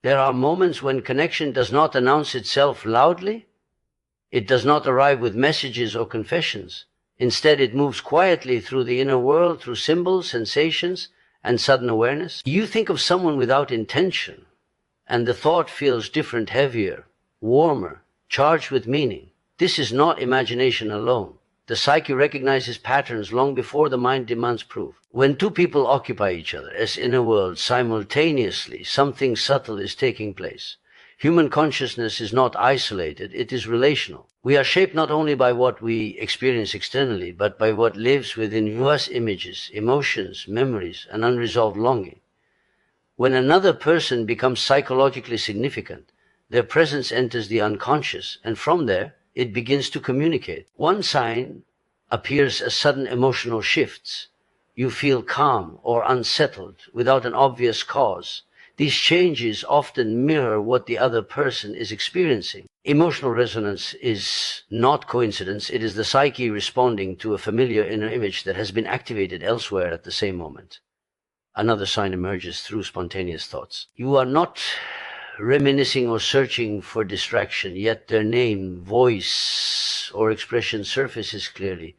There are moments when connection does not announce itself loudly. It does not arrive with messages or confessions. Instead, it moves quietly through the inner world, through symbols, sensations, and sudden awareness. You think of someone without intention, and the thought feels different, heavier, warmer, charged with meaning. This is not imagination alone. The psyche recognizes patterns long before the mind demands proof. When two people occupy each other as inner worlds simultaneously, something subtle is taking place. Human consciousness is not isolated, it is relational. We are shaped not only by what we experience externally, but by what lives within us: images, emotions, memories, and unresolved longing. When another person becomes psychologically significant, their presence enters the unconscious, and from there, it begins to communicate. One sign appears as sudden emotional shifts. You feel calm or unsettled without an obvious cause. These changes often mirror what the other person is experiencing. Emotional resonance is not coincidence. It is the psyche responding to a familiar inner image that has been activated elsewhere at the same moment. Another sign emerges through spontaneous thoughts. You are not reminiscing or searching for distraction, yet their name, voice, or expression surfaces clearly.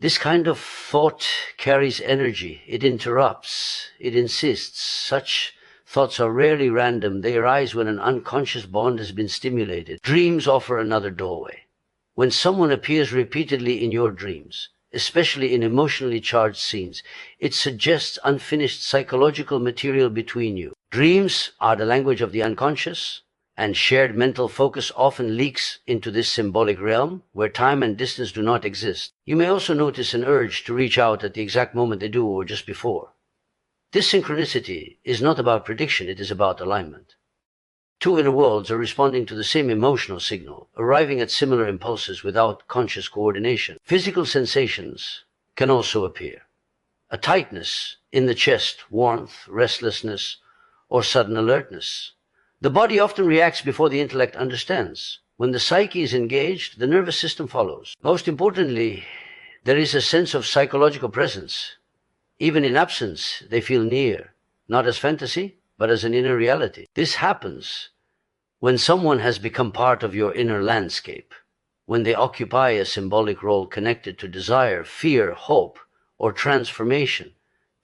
This kind of thought carries energy. It interrupts. It insists. Such thoughts are rarely random. They arise when an unconscious bond has been stimulated. Dreams offer another doorway. When someone appears repeatedly in your dreams, especially in emotionally charged scenes, it suggests unfinished psychological material between you. Dreams are the language of the unconscious, and shared mental focus often leaks into this symbolic realm where time and distance do not exist. You may also notice an urge to reach out at the exact moment they do or just before. This synchronicity is not about prediction, it is about alignment. Two inner worlds are responding to the same emotional signal, arriving at similar impulses without conscious coordination. Physical sensations can also appear. A tightness in the chest, warmth, restlessness, or sudden alertness. The body often reacts before the intellect understands. When the psyche is engaged, the nervous system follows. Most importantly, there is a sense of psychological presence. Even in absence, they feel near, not as fantasy, but as an inner reality. This happens when someone has become part of your inner landscape, when they occupy a symbolic role connected to desire, fear, hope, or transformation.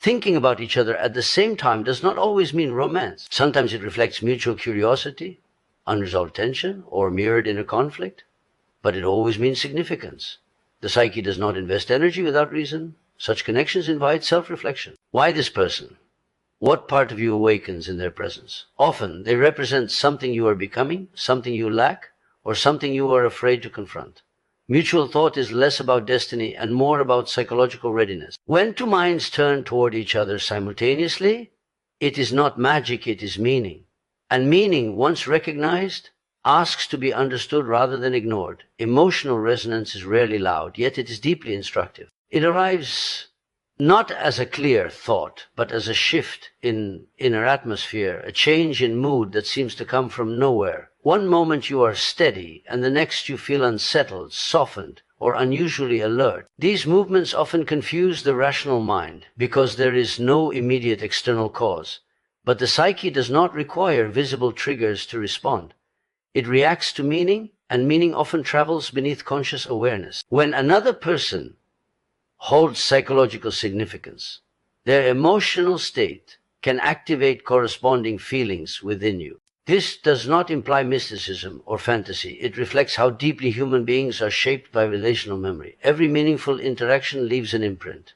Thinking about each other at the same time does not always mean romance. Sometimes it reflects mutual curiosity, unresolved tension, or mirrored inner conflict, but it always means significance. The psyche does not invest energy without reason. Such connections invite self-reflection. Why this person? What part of you awakens in their presence? Often, they represent something you are becoming, something you lack, or something you are afraid to confront. Mutual thought is less about destiny and more about psychological readiness. When two minds turn toward each other simultaneously, it is not magic, it is meaning. And meaning, once recognized, asks to be understood rather than ignored. Emotional resonance is rarely loud, yet it is deeply instructive. It arrives not as a clear thought, but as a shift in inner atmosphere, a change in mood that seems to come from nowhere. One moment you are steady, and the next you feel unsettled, softened, or unusually alert. These movements often confuse the rational mind, because there is no immediate external cause. But the psyche does not require visible triggers to respond. It reacts to meaning, and meaning often travels beneath conscious awareness. When another person holds psychological significance, their emotional state can activate corresponding feelings within you. This does not imply mysticism or fantasy. It reflects how deeply human beings are shaped by relational memory. Every meaningful interaction leaves an imprint.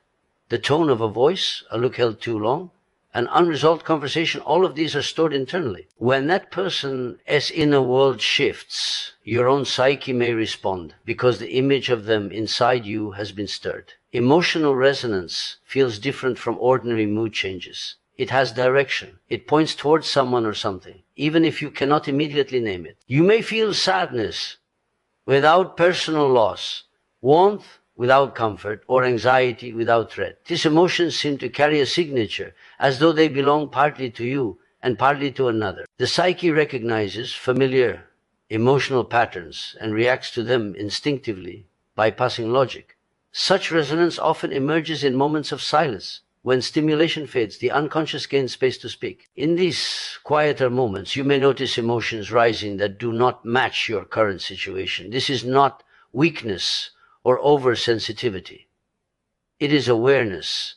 The tone of a voice, a look held too long, an unresolved conversation, all of these are stored internally. When that person's inner world shifts, your own psyche may respond because the image of them inside you has been stirred. Emotional resonance feels different from ordinary mood changes. It has direction. It points towards someone or something, even if you cannot immediately name it. You may feel sadness without personal loss, warmth without comfort, or anxiety without threat. These emotions seem to carry a signature, as though they belong partly to you and partly to another. The psyche recognizes familiar emotional patterns and reacts to them instinctively, bypassing logic. Such resonance often emerges in moments of silence, When stimulation fades, the unconscious gains space to speak. In these quieter moments, you may notice emotions rising that do not match your current situation. This is not weakness or oversensitivity. It is awareness.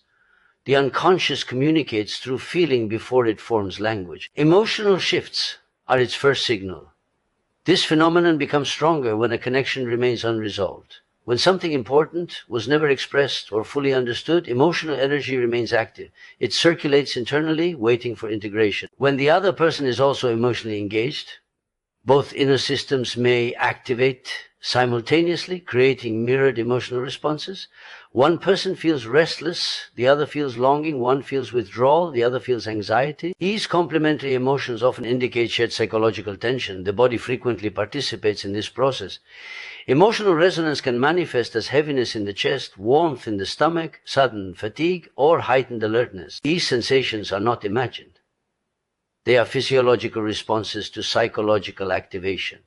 The unconscious communicates through feeling before it forms language. Emotional shifts are its first signal. This phenomenon becomes stronger when a connection remains unresolved. When something important was never expressed or fully understood, emotional energy remains active. It circulates internally, waiting for integration. When the other person is also emotionally engaged, both inner systems may activate simultaneously, creating mirrored emotional responses. One person feels restless, the other feels longing, one feels withdrawal, the other feels anxiety. These complementary emotions often indicate shared psychological tension. The body frequently participates in this process. Emotional resonance can manifest as heaviness in the chest, warmth in the stomach, sudden fatigue, or heightened alertness. These sensations are not imagined. They are physiological responses to psychological activation.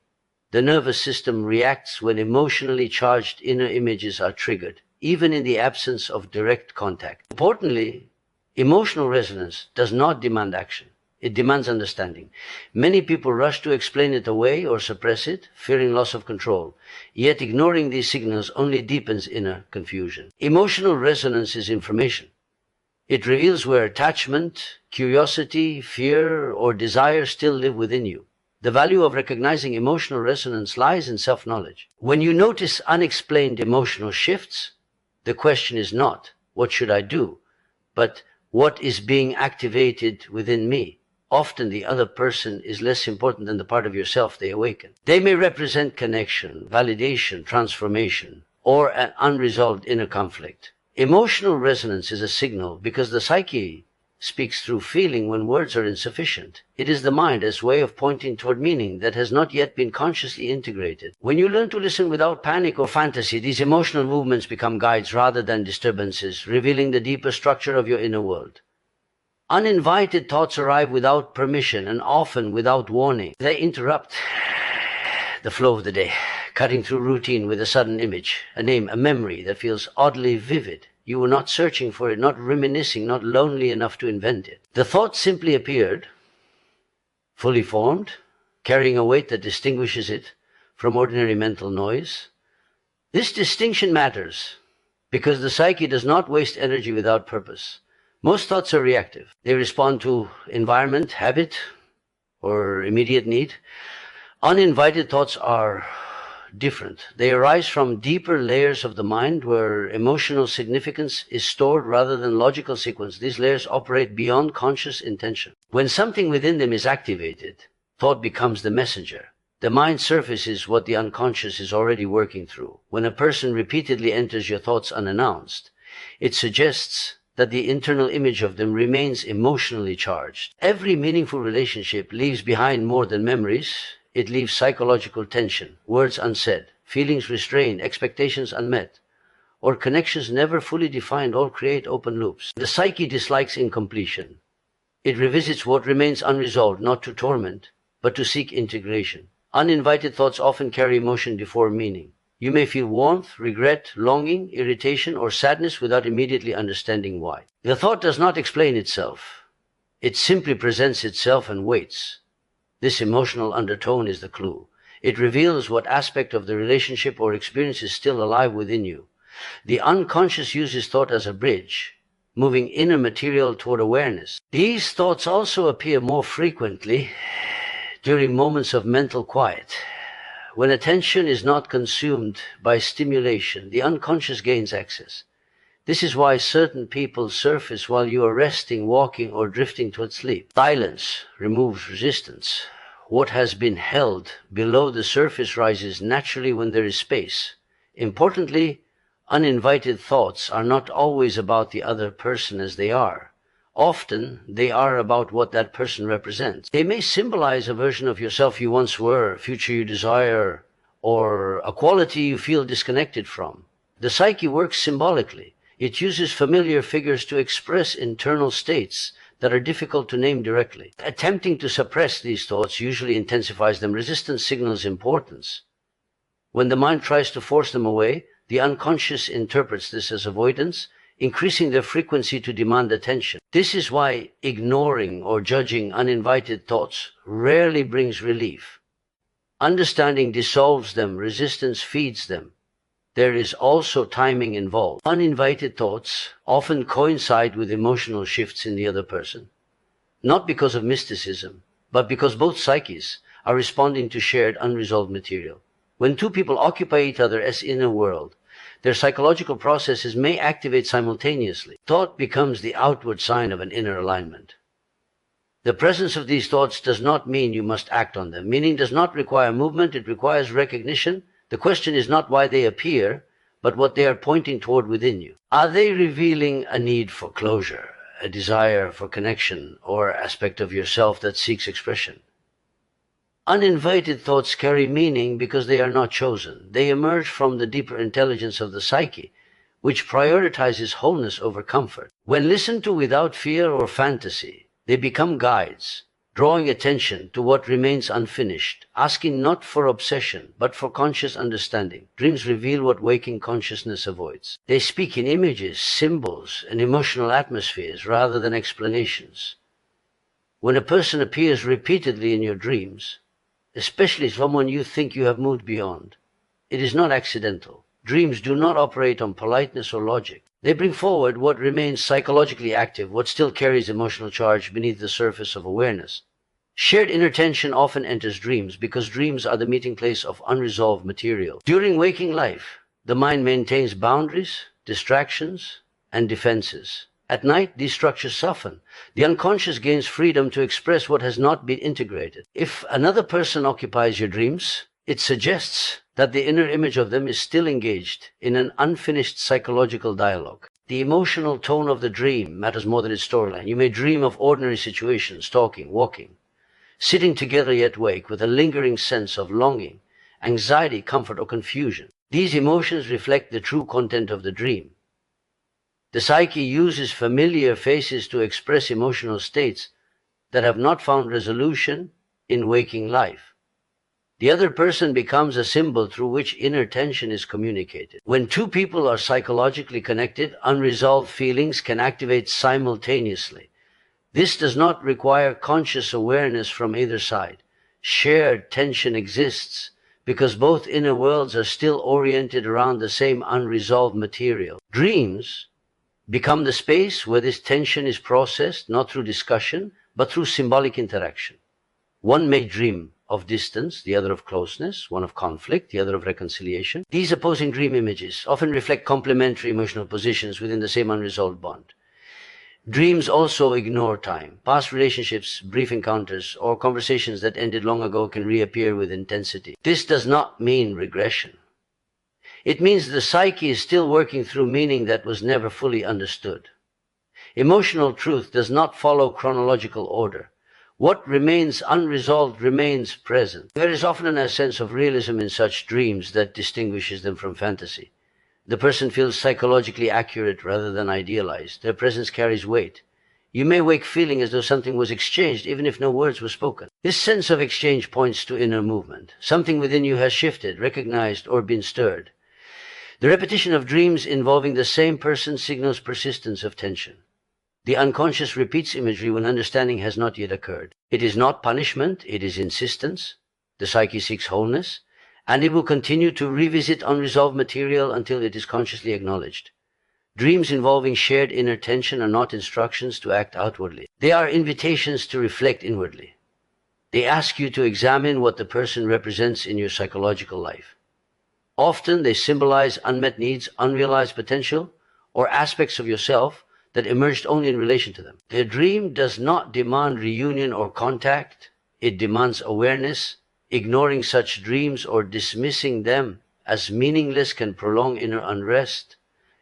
The nervous system reacts when emotionally charged inner images are triggered, even in the absence of direct contact. Importantly, emotional resonance does not demand action. It demands understanding. Many people rush to explain it away or suppress it, fearing loss of control. Yet ignoring these signals only deepens inner confusion. Emotional resonance is information. It reveals where attachment, curiosity, fear, or desire still live within you. The value of recognizing emotional resonance lies in self-knowledge. When you notice unexplained emotional shifts, the question is not, what should I do? But what is being activated within me? Often the other person is less important than the part of yourself they awaken. They may represent connection, validation, transformation, or an unresolved inner conflict. Emotional resonance is a signal because the psyche speaks through feeling when words are insufficient. It is the mind as a way of pointing toward meaning that has not yet been consciously integrated. When you learn to listen without panic or fantasy, these emotional movements become guides rather than disturbances, revealing the deeper structure of your inner world. Uninvited thoughts arrive without permission and often without warning. They interrupt the flow of the day, cutting through routine with a sudden image, a name, a memory that feels oddly vivid. You were not searching for it, not reminiscing, not lonely enough to invent it. The thought simply appeared, fully formed, carrying a weight that distinguishes it from ordinary mental noise. This distinction matters because the psyche does not waste energy without purpose. Most thoughts are reactive. They respond to environment, habit, or immediate need. Uninvited thoughts are different. They arise from deeper layers of the mind where emotional significance is stored rather than logical sequence. These layers operate beyond conscious intention. When something within them is activated, thought becomes the messenger. The mind surfaces what the unconscious is already working through. When a person repeatedly enters your thoughts unannounced, it suggests that the internal image of them remains emotionally charged. Every meaningful relationship leaves behind more than memories. It leaves psychological tension, words unsaid, feelings restrained, expectations unmet, or connections never fully defined all create open loops. The psyche dislikes incompletion. It revisits what remains unresolved, not to torment, but to seek integration. Uninvited thoughts often carry emotion before meaning. You may feel warmth, regret, longing, irritation, or sadness without immediately understanding why. The thought does not explain itself. It simply presents itself and waits. This emotional undertone is the clue. It reveals what aspect of the relationship or experience is still alive within you. The unconscious uses thought as a bridge, moving inner material toward awareness. These thoughts also appear more frequently during moments of mental quiet. When attention is not consumed by stimulation, the unconscious gains access. This is why certain people surface while you are resting, walking, or drifting toward sleep. Silence removes resistance. What has been held below the surface rises naturally when there is space. Importantly, uninvited thoughts are not always about the other person as they are. Often, they are about what that person represents. They may symbolize a version of yourself you once were, a future you desire, or a quality you feel disconnected from. The psyche works symbolically. It uses familiar figures to express internal states that are difficult to name directly. Attempting to suppress these thoughts usually intensifies them. Resistance signals importance. When the mind tries to force them away, the unconscious interprets this as avoidance. increasing their frequency to demand attention. This is why ignoring or judging uninvited thoughts rarely brings relief. Understanding dissolves them, resistance feeds them. There is also timing involved. Uninvited thoughts often coincide with emotional shifts in the other person, not because of mysticism, but because both psyches are responding to shared unresolved material. When two people occupy each other as in a world, their psychological processes may activate simultaneously. Thought becomes the outward sign of an inner alignment. The presence of these thoughts does not mean you must act on them. Meaning does not require movement, it requires recognition. The question is not why they appear, but what they are pointing toward within you. Are they revealing a need for closure, a desire for connection, or aspect of yourself that seeks expression? Uninvited thoughts carry meaning because they are not chosen. They emerge from the deeper intelligence of the psyche, which prioritizes wholeness over comfort. When listened to without fear or fantasy, they become guides, drawing attention to what remains unfinished, asking not for obsession, but for conscious understanding. Dreams reveal what waking consciousness avoids. They speak in images, symbols, and emotional atmospheres rather than explanations. When a person appears repeatedly in your dreams, especially someone you think you have moved beyond, it is not accidental. Dreams do not operate on politeness or logic. They bring forward what remains psychologically active, what still carries emotional charge beneath the surface of awareness. Shared inner tension often enters dreams because dreams are the meeting place of unresolved material. During waking life, the mind maintains boundaries, distractions, and defenses. At night, these structures soften. The unconscious gains freedom to express what has not been integrated. If another person occupies your dreams, it suggests that the inner image of them is still engaged in an unfinished psychological dialogue. The emotional tone of the dream matters more than its storyline. You may dream of ordinary situations, talking, walking, sitting together yet wake, with a lingering sense of longing, anxiety, comfort, or confusion. These emotions reflect the true content of the dream. The psyche uses familiar faces to express emotional states that have not found resolution in waking life. The other person becomes a symbol through which inner tension is communicated. When two people are psychologically connected, unresolved feelings can activate simultaneously. This does not require conscious awareness from either side. Shared tension exists because both inner worlds are still oriented around the same unresolved material. Dreams become the space where this tension is processed, not through discussion, but through symbolic interaction. One may dream of distance, the other of closeness, one of conflict, the other of reconciliation. These opposing dream images often reflect complementary emotional positions within the same unresolved bond. Dreams also ignore time. Past relationships, brief encounters, or conversations that ended long ago can reappear with intensity. This does not mean regression. It means the psyche is still working through meaning that was never fully understood. Emotional truth does not follow chronological order. What remains unresolved remains present. There is often a sense of realism in such dreams that distinguishes them from fantasy. The person feels psychologically accurate rather than idealized. Their presence carries weight. You may wake feeling as though something was exchanged, even if no words were spoken. This sense of exchange points to inner movement. Something within you has shifted, recognized, or been stirred. The repetition of dreams involving the same person signals persistence of tension. The unconscious repeats imagery when understanding has not yet occurred. It is not punishment, it is insistence. The psyche seeks wholeness, and it will continue to revisit unresolved material until it is consciously acknowledged. Dreams involving shared inner tension are not instructions to act outwardly. They are invitations to reflect inwardly. They ask you to examine what the person represents in your psychological life. Often they symbolize unmet needs, unrealized potential, or aspects of yourself that emerged only in relation to them. The dream does not demand reunion or contact. It demands awareness. Ignoring such dreams or dismissing them as meaningless can prolong inner unrest.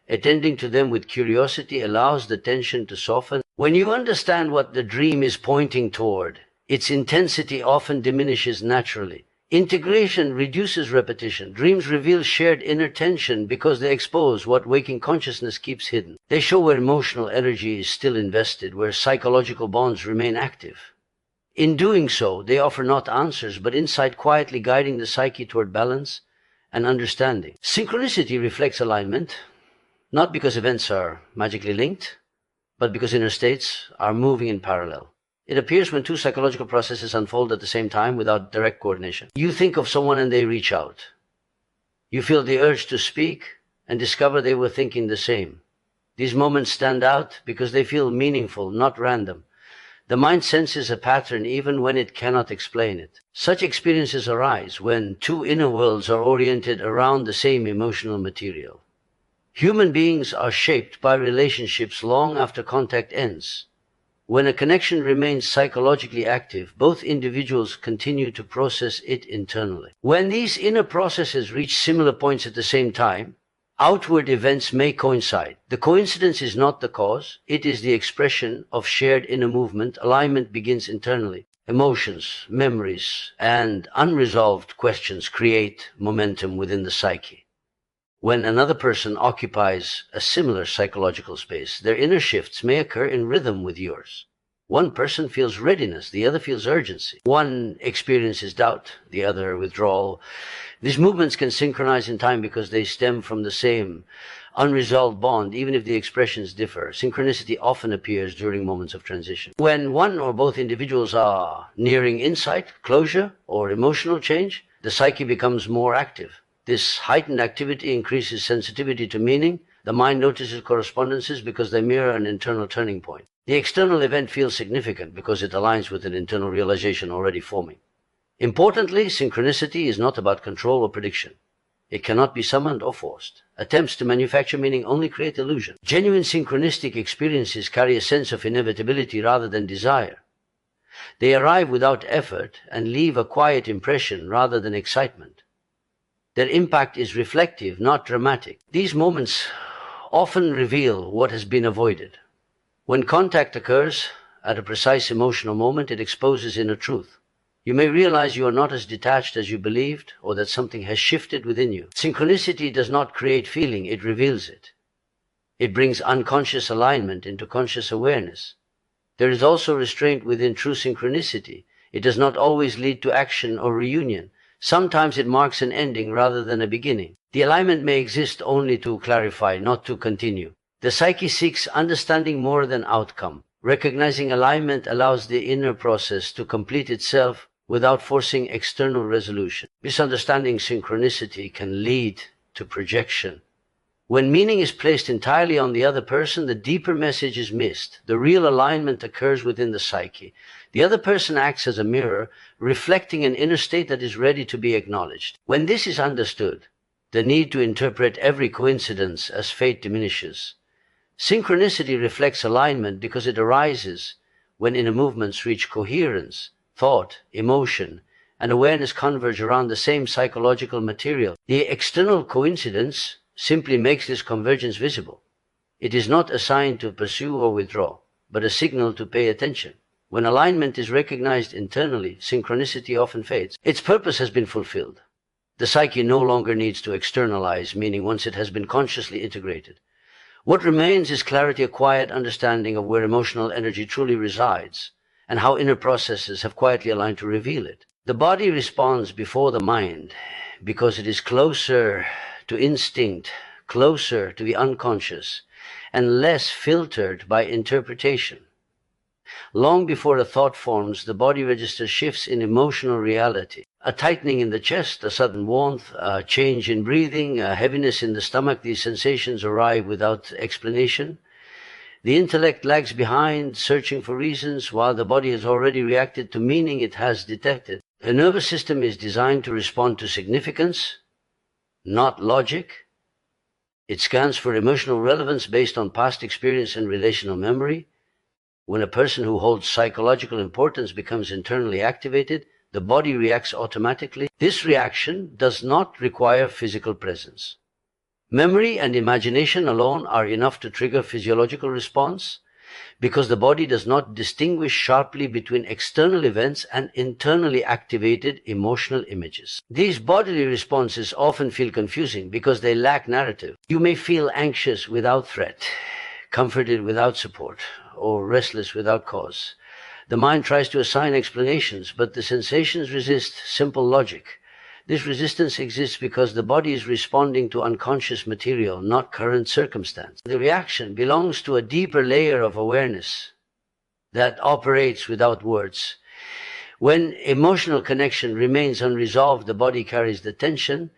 Attending to them with curiosity allows the tension to soften. When you understand what the dream is pointing toward, its intensity often diminishes naturally. Integration reduces repetition. Dreams reveal shared inner tension because they expose what waking consciousness keeps hidden. They show where emotional energy is still invested, where psychological bonds remain active. In doing so, they offer not answers, but insight, quietly guiding the psyche toward balance and understanding. Synchronicity reflects alignment. not because events are magically linked, but because inner states are moving in parallel. It appears when two psychological processes unfold at the same time without direct coordination. You think of someone and they reach out. You feel the urge to speak and discover they were thinking the same. These moments stand out because they feel meaningful, not random. The mind senses a pattern even when it cannot explain it. Such experiences arise when two inner worlds are oriented around the same emotional material. Human beings are shaped by relationships long after contact ends. When a connection remains psychologically active, both individuals continue to process it internally. When these inner processes reach similar points at the same time, outward events may coincide. The coincidence is not the cause, it is the expression of shared inner movement. Alignment begins internally. Emotions, memories, and unresolved questions create momentum within the psyche. When another person occupies a similar psychological space, their inner shifts may occur in rhythm with yours. One person feels readiness, the other feels urgency. One experiences doubt, the other withdrawal. These movements can synchronize in time because they stem from the same unresolved bond, even if the expressions differ. Synchronicity often appears during moments of transition. When one or both individuals are nearing insight, closure, or emotional change, the psyche becomes more active. This heightened activity increases sensitivity to meaning. The mind notices correspondences because they mirror an internal turning point. The external event feels significant because it aligns with an internal realization already forming. Importantly, synchronicity is not about control or prediction. It cannot be summoned or forced. Attempts to manufacture meaning only create illusion. Genuine synchronistic experiences carry a sense of inevitability rather than desire. They arrive without effort and leave a quiet impression rather than excitement. Their impact is reflective, not dramatic. These moments often reveal what has been avoided. When contact occurs at a precise emotional moment, it exposes inner truth. You may realize you are not as detached as you believed, or that something has shifted within you. Synchronicity does not create feeling, it reveals it. It brings unconscious alignment into conscious awareness. There is also restraint within true synchronicity. It does not always lead to action or reunion. Sometimes it marks an ending rather than a beginning. The alignment may exist only to clarify, not to continue. The psyche seeks understanding more than outcome. Recognizing alignment allows the inner process to complete itself without forcing external resolution. Misunderstanding synchronicity can lead to projection. When meaning is placed entirely on the other person, the deeper message is missed. The real alignment occurs within the psyche. The other person acts as a mirror, reflecting an inner state that is ready to be acknowledged. When this is understood, the need to interpret every coincidence as fate diminishes. Synchronicity reflects alignment because it arises when inner movements reach coherence. Thought, emotion, and awareness converge around the same psychological material. The external coincidence simply makes this convergence visible. It is not a sign to pursue or withdraw, but a signal to pay attention. When alignment is recognized internally, synchronicity often fades. Its purpose has been fulfilled. The psyche no longer needs to externalize meaning once it has been consciously integrated. What remains is clarity, a quiet understanding of where emotional energy truly resides, and how inner processes have quietly aligned to reveal it. The body responds before the mind because it is closer to instinct, closer to the unconscious, and less filtered by interpretation. Long before a thought forms, the body registers shifts in emotional reality. A tightening in the chest, a sudden warmth, a change in breathing, a heaviness in the stomach. These sensations arrive without explanation. The intellect lags behind, searching for reasons, while the body has already reacted to meaning it has detected. The nervous system is designed to respond to significance, not logic. It scans for emotional relevance based on past experience and relational memory. When a person who holds psychological importance becomes internally activated, the body reacts automatically. This reaction does not require physical presence. Memory and imagination alone are enough to trigger physiological response because the body does not distinguish sharply between external events and internally activated emotional images. These bodily responses often feel confusing because they lack narrative. You may feel anxious without threat, comforted without support, or restless without cause. The mind tries to assign explanations, but the sensations resist simple logic. This resistance exists because the body is responding to unconscious material, not current circumstance. The reaction belongs to a deeper layer of awareness that operates without words. When emotional connection remains unresolved, the body carries the tension.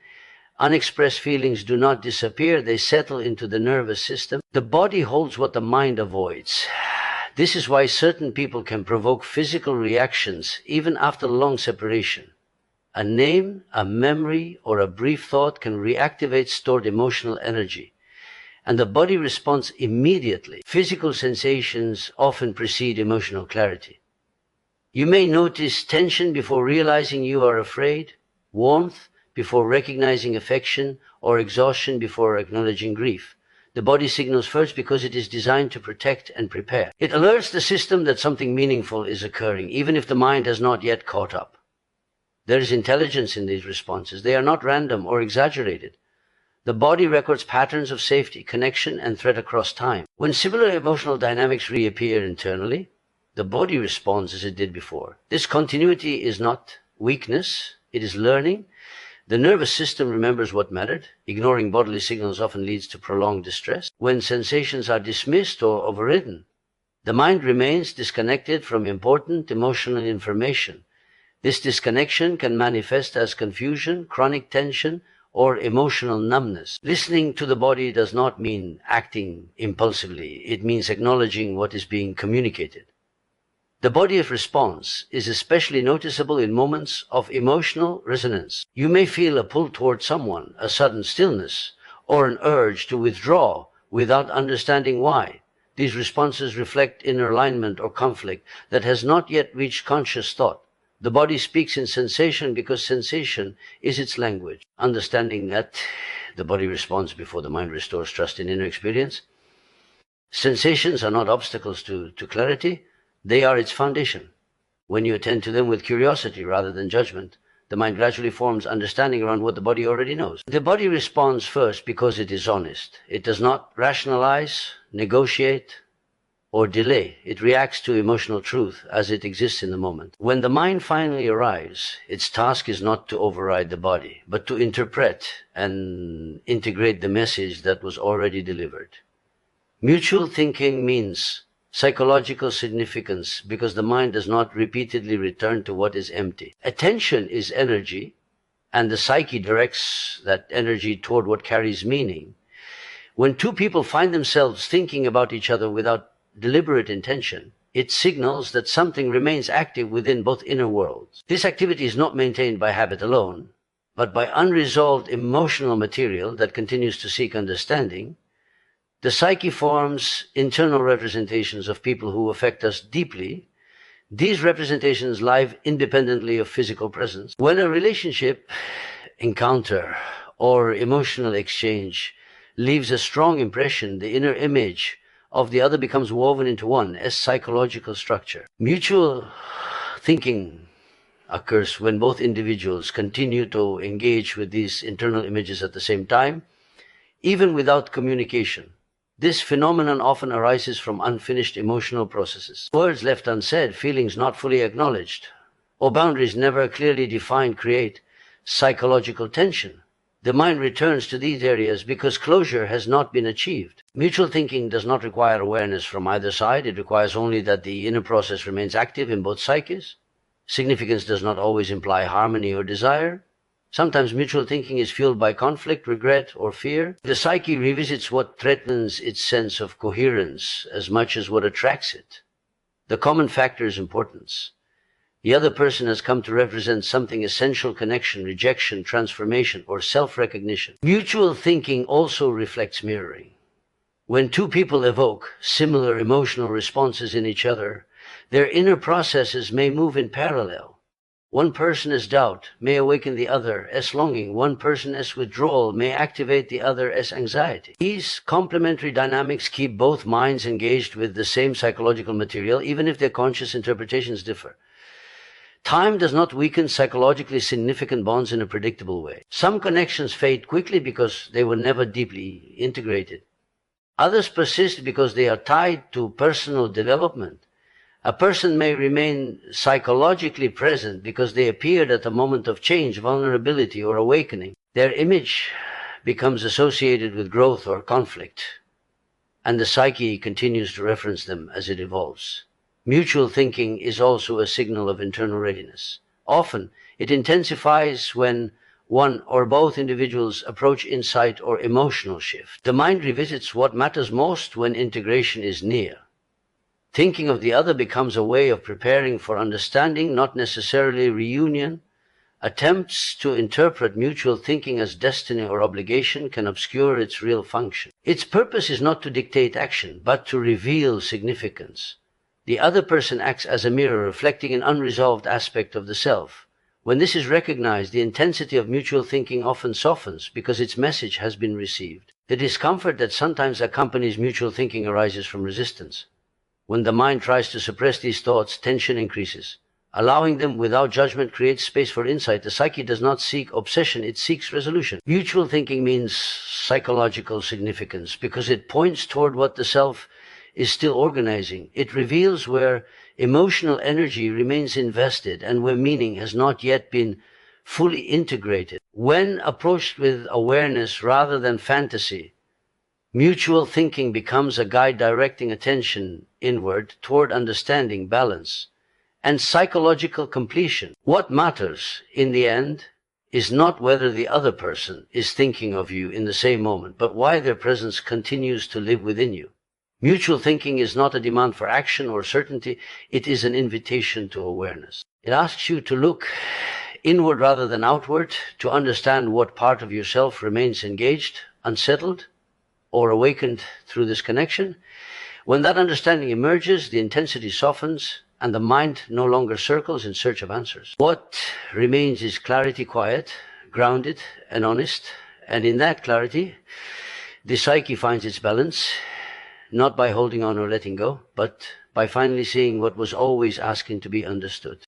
Unexpressed feelings do not disappear, they settle into the nervous system. The body holds what the mind avoids. This is why certain people can provoke physical reactions even after long separation. A name, a memory, or a brief thought can reactivate stored emotional energy, and the body responds immediately. Physical sensations often precede emotional clarity. You may notice tension before realizing you are afraid, warmth before recognizing affection, or exhaustion before acknowledging grief. The body signals first because it is designed to protect and prepare. It alerts the system that something meaningful is occurring, even if the mind has not yet caught up. There is intelligence in these responses. They are not random or exaggerated. The body records patterns of safety, connection, and threat across time. When similar emotional dynamics reappear internally, the body responds as it did before. This continuity is not weakness, it is learning. The nervous system remembers what mattered. Ignoring bodily signals often leads to prolonged distress. When sensations are dismissed or overridden, the mind remains disconnected from important emotional information. This disconnection can manifest as confusion, chronic tension, or emotional numbness. Listening to the body does not mean acting impulsively. It means acknowledging what is being communicated. The body response is especially noticeable in moments of emotional resonance. You may feel a pull toward someone, a sudden stillness, or an urge to withdraw without understanding why. These responses reflect inner alignment or conflict that has not yet reached conscious thought. The body speaks in sensation because sensation is its language. Understanding that the body responds before the mind restores trust in inner experience. Sensations are not obstacles to clarity. They are its foundation. When you attend to them with curiosity rather than judgment, the mind gradually forms understanding around what the body already knows. The body responds first because it is honest. It does not rationalize, negotiate, or delay. It reacts to emotional truth as it exists in the moment. When the mind finally arrives, its task is not to override the body, but to interpret and integrate the message that was already delivered. Mutual thinking means psychological significance because the mind does not repeatedly return to what is empty. Attention is energy, and the psyche directs that energy toward what carries meaning. When two people find themselves thinking about each other without deliberate intention, it signals that something remains active within both inner worlds. This activity is not maintained by habit alone, but by unresolved emotional material that continues to seek understanding. The psyche forms internal representations of people who affect us deeply. These representations live independently of physical presence. When a relationship, encounter, or emotional exchange leaves a strong impression, the inner image of the other becomes woven into one as psychological structure. Mutual thinking occurs when both individuals continue to engage with these internal images at the same time, even without communication. This phenomenon often arises from unfinished emotional processes. Words left unsaid, feelings not fully acknowledged, or boundaries never clearly defined create psychological tension. The mind returns to these areas because closure has not been achieved. Mutual thinking does not require awareness from either side. It requires only that the inner process remains active in both psyches. Significance does not always imply harmony or desire. Sometimes mutual thinking is fueled by conflict, regret, or fear. The psyche revisits what threatens its sense of coherence as much as what attracts it. The common factor is importance. The other person has come to represent something essential: connection, rejection, transformation, or self-recognition. Mutual thinking also reflects mirroring. When two people evoke similar emotional responses in each other, their inner processes may move in parallel. One person as doubt may awaken the other as longing. One person as withdrawal may activate the other as anxiety. These complementary dynamics keep both minds engaged with the same psychological material, even if their conscious interpretations differ. Time does not weaken psychologically significant bonds in a predictable way. Some connections fade quickly because they were never deeply integrated. Others persist because they are tied to personal development, A person may remain psychologically present because they appeared at a moment of change, vulnerability, or awakening. Their image becomes associated with growth or conflict, and the psyche continues to reference them as it evolves. Mutual thinking is also a signal of internal readiness. Often, it intensifies when one or both individuals approach insight or emotional shift. The mind revisits what matters most when integration is near. Thinking of the other becomes a way of preparing for understanding, not necessarily reunion. Attempts to interpret mutual thinking as destiny or obligation can obscure its real function. Its purpose is not to dictate action, but to reveal significance. The other person acts as a mirror, reflecting an unresolved aspect of the self. When this is recognized, the intensity of mutual thinking often softens because its message has been received. The discomfort that sometimes accompanies mutual thinking arises from resistance. When the mind tries to suppress these thoughts, tension increases. Allowing them without judgment creates space for insight. The psyche does not seek obsession, it seeks resolution. Mutual thinking means psychological significance because it points toward what the self is still organizing. It reveals where emotional energy remains invested and where meaning has not yet been fully integrated. When approached with awareness rather than fantasy, mutual thinking becomes a guide directing attention inward toward understanding, balance, and psychological completion. What matters, in the end, is not whether the other person is thinking of you in the same moment, but why their presence continues to live within you. Mutual thinking is not a demand for action or certainty, it is an invitation to awareness. It asks you to look inward rather than outward, to understand what part of yourself remains engaged, unsettled, or awakened through this connection. When that understanding emerges, the intensity softens, and the mind no longer circles in search of answers. What remains is clarity, quiet, grounded, and honest, and in that clarity, the psyche finds its balance, not by holding on or letting go, but by finally seeing what was always asking to be understood.